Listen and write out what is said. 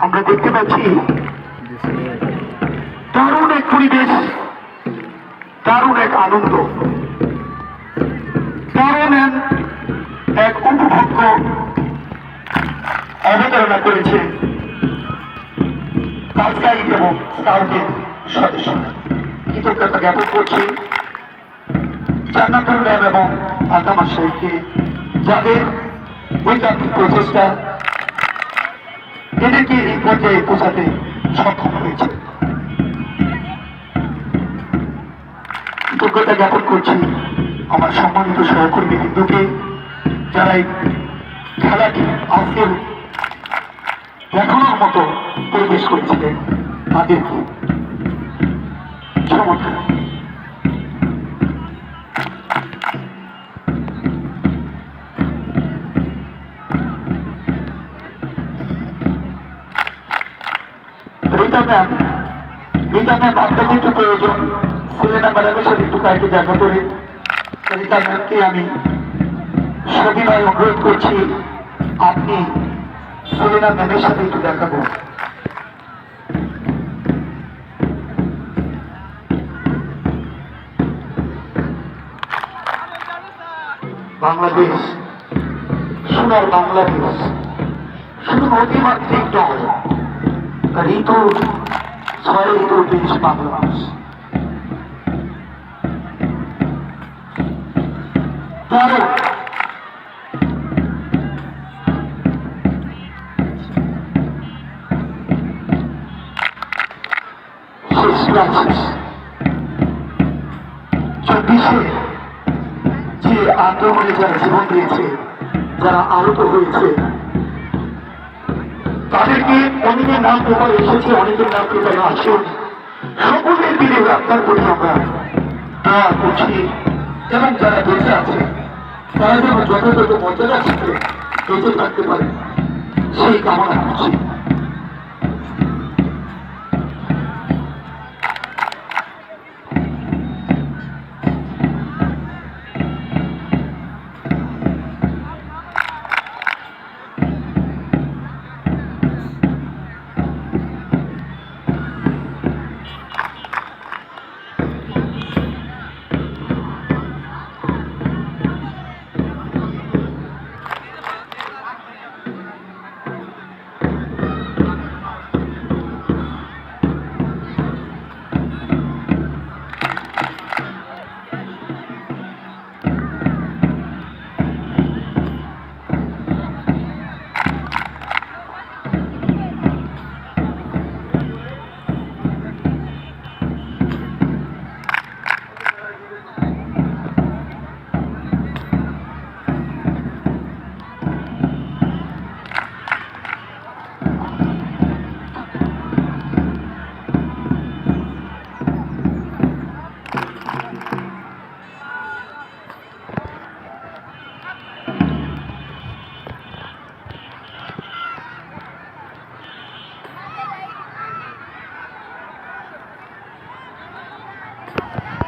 আমরা দেখতে পাচ্ছি দারুণ এক পরিবেশ, দারুণ এক আনন্দ, দারুণ এক উপভোগ্য অবতারণা করেছে গাইড এবং স্কাউটের সদস্যরা। কৃতজ্ঞতা জ্ঞাপন করছি জান্নাতুল ম্যাম এবং আলতামা সাহেবকে, যাদের বৈজ্ঞানিক প্রচেষ্টা এদেরকে এই পর্যায়ে পৌঁছাতে সক্ষম হয়েছে। কৃতজ্ঞতা জ্ঞাপন করছি আমার সম্মানিত সহকর্মী বিন্দুকে, যারা এই খেলাটি আজকের দেখানোর মতো পরিবেশ করেছিলেন তাদেরকে। চমৎকার। রীতা ম্যাম আপনাকে একটু প্রয়োজন, সেলেনা ম্যাডামের সাথে একটু কয়েকটি দেখা করে রীতা ম্যামকে আমি সবিনয় অনুরোধ করছি, আপনি সেলেনা ম্যামের সাথে একটু দেখা করুন। বাংলাদেশ, সোনার বাংলাদেশ শুধু নদীমাতৃক নয়, ঋতু 6 ঋতুর দেশ বাংলাদেশ। যে আন্দোলনে যারা জীবন দিয়েছে, যারা আহত হয়েছে, তাদেরকে অনেকের নাম পেপার এসেছে, অনেকের নাম পেপার আসেন, সকলের দিনে গ্রেপ্তার করে আমরা দোয়া করছি এবং যারা বেঁচে আছে তারা যেন যথাযথ মর্যাদার সাথে বেঁচে থাকতে পারে সেই কামনা করছি।